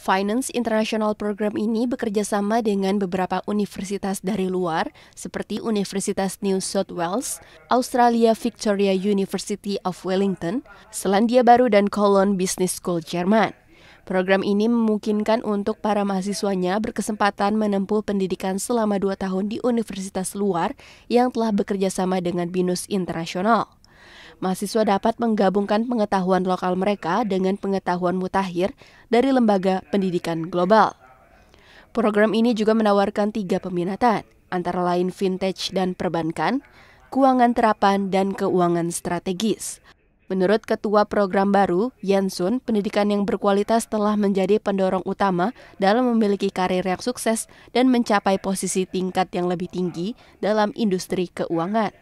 Finance International Program ini bekerja sama dengan beberapa universitas dari luar, seperti Universitas New South Wales, Australia Victoria University of Wellington, Selandia Baru, dan Cologne Business School Jerman. Program ini memungkinkan untuk para mahasiswanya berkesempatan menempuh pendidikan selama 2 tahun di universitas luar yang telah bekerja sama dengan BINUS Internasional. Mahasiswa dapat menggabungkan pengetahuan lokal mereka dengan pengetahuan mutakhir dari lembaga pendidikan global. Program ini juga menawarkan 3 peminatan, antara lain vintage dan perbankan, keuangan terapan, dan keuangan strategis. Menurut Ketua Program Baru, Yansun, pendidikan yang berkualitas telah menjadi pendorong utama dalam memiliki karir yang sukses dan mencapai posisi tingkat yang lebih tinggi dalam industri keuangan.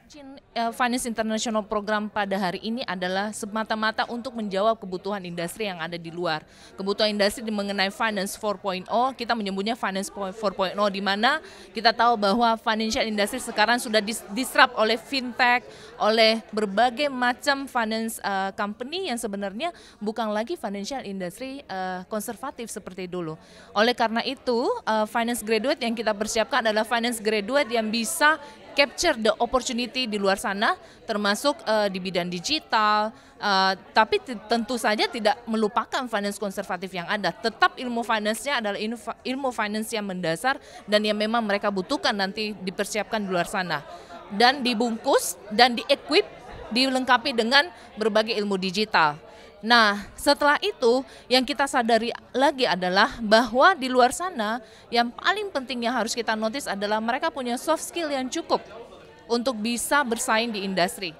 Finance International Program pada hari ini adalah semata-mata untuk menjawab kebutuhan industri yang ada di luar. Kebutuhan industri mengenai Finance 4.0, kita menyebutnya Finance 4.0, di mana kita tahu bahwa financial industry sekarang sudah disrupt oleh fintech, oleh berbagai macam finance company yang sebenarnya bukan lagi financial industry konservatif seperti dulu. Oleh karena itu, finance graduate yang kita persiapkan adalah finance graduate yang bisa capture the opportunity di luar sana, termasuk di bidang digital, tapi tentu saja tidak melupakan finance konservatif yang ada. Tetap ilmu finance-nya adalah ilmu finance yang mendasar dan yang memang mereka butuhkan nanti dipersiapkan di luar sana. Dan dibungkus dan di-equip, dilengkapi dengan berbagai ilmu digital. Nah, setelah itu yang kita sadari lagi adalah bahwa di luar sana yang paling penting yang harus kita notice adalah mereka punya soft skill yang cukup untuk bisa bersaing di industri.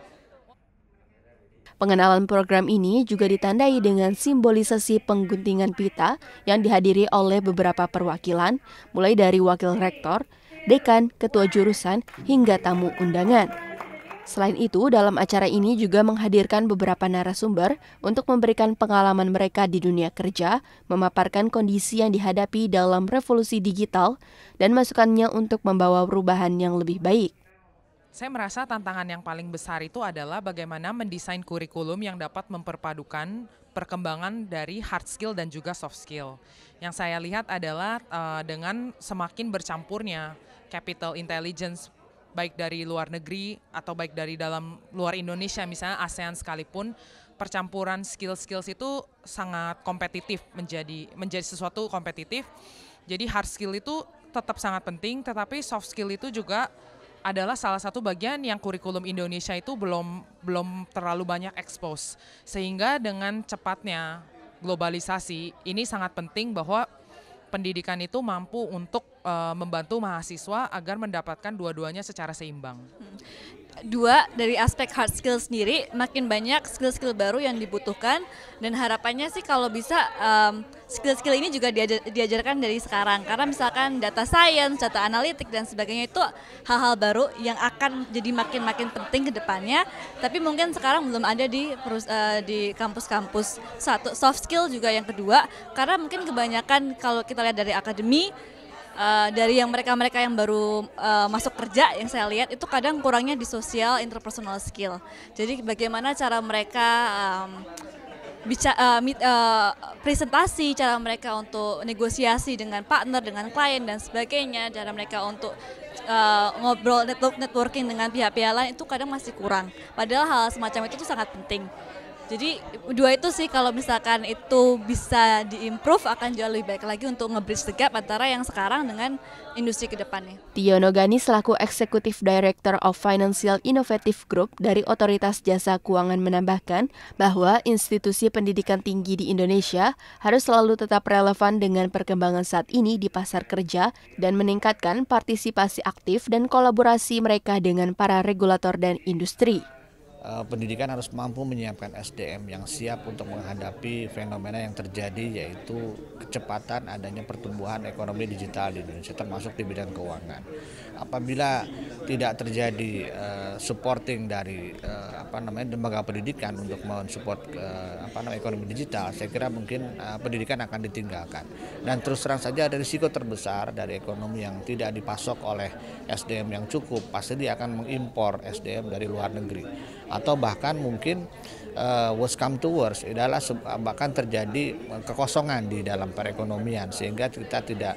Pengenalan program ini juga ditandai dengan simbolisasi pengguntingan pita yang dihadiri oleh beberapa perwakilan, mulai dari wakil rektor, dekan, ketua jurusan, hingga tamu undangan. Selain itu, dalam acara ini juga menghadirkan beberapa narasumber untuk memberikan pengalaman mereka di dunia kerja, memaparkan kondisi yang dihadapi dalam revolusi digital, dan masukannya untuk membawa perubahan yang lebih baik. Saya merasa tantangan yang paling besar itu adalah bagaimana mendesain kurikulum yang dapat memperpadukan perkembangan dari hard skill dan juga soft skill. Yang saya lihat adalah dengan semakin bercampurnya capital intelligence, baik dari luar negeri atau baik dari dalam luar Indonesia, misalnya ASEAN sekalipun, percampuran skills itu sangat kompetitif, menjadi sesuatu kompetitif. Jadi hard skill itu tetap sangat penting, tetapi soft skill itu juga adalah salah satu bagian yang kurikulum Indonesia itu belum terlalu banyak expose. Sehingga dengan cepatnya globalisasi, ini sangat penting bahwa pendidikan itu mampu untuk membantu mahasiswa agar mendapatkan dua-duanya secara seimbang. Dua, dari aspek hard skill sendiri, makin banyak skill-skill baru yang dibutuhkan, dan harapannya sih kalau bisa skill-skill ini juga diajarkan dari sekarang, karena misalkan data science, data analitik dan sebagainya itu hal-hal baru yang akan jadi makin penting ke depannya, tapi mungkin sekarang belum ada di kampus-kampus. Satu, soft skill juga yang kedua, karena mungkin kebanyakan kalau kita lihat dari akademi, dari yang mereka yang baru masuk kerja, yang saya lihat itu kadang kurangnya di sosial interpersonal skill. Jadi bagaimana cara mereka presentasi, cara mereka untuk negosiasi dengan partner, dengan klien dan sebagainya, cara mereka untuk ngobrol networking dengan pihak-pihak lain itu kadang masih kurang. Padahal hal semacam itu tuh sangat penting. Jadi dua itu sih, kalau misalkan itu bisa diimprove akan jauh lebih baik lagi untuk nge-bridge the gap antara yang sekarang dengan industri ke depannya. Tiono Gani selaku Executive Director of Financial Innovative Group dari Otoritas Jasa Keuangan menambahkan bahwa institusi pendidikan tinggi di Indonesia harus selalu tetap relevan dengan perkembangan saat ini di pasar kerja dan meningkatkan partisipasi aktif dan kolaborasi mereka dengan para regulator dan industri. Pendidikan harus mampu menyiapkan SDM yang siap untuk menghadapi fenomena yang terjadi, yaitu kecepatan adanya pertumbuhan ekonomi digital di Indonesia, termasuk di bidang keuangan. Apabila tidak terjadi supporting dari lembaga pendidikan untuk mensupport ekonomi digital, saya kira mungkin pendidikan akan ditinggalkan. Dan terus terang saja ada risiko terbesar dari ekonomi yang tidak dipasok oleh SDM yang cukup, pasti dia akan mengimpor SDM dari luar negeri. Atau bahkan mungkin worst come to worst adalah bahkan terjadi kekosongan di dalam perekonomian, sehingga kita tidak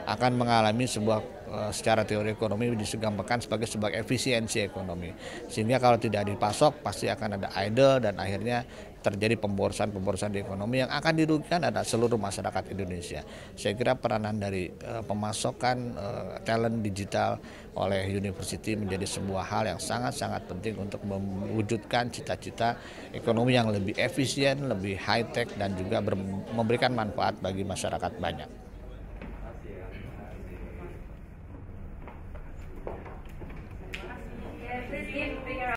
akan mengalami sebuah secara teori ekonomi digambarkan sebagai efisiensi ekonomi. Sehingga kalau tidak dipasok pasti akan ada idle dan akhirnya terjadi pemborosan di ekonomi yang akan dirugikan adalah seluruh masyarakat Indonesia. Saya kira peranan dari pemasokan talent digital oleh university menjadi sebuah hal yang sangat-sangat penting untuk mewujudkan cita-cita ekonomi yang lebih efisien, lebih high tech dan juga memberikan manfaat bagi masyarakat banyak.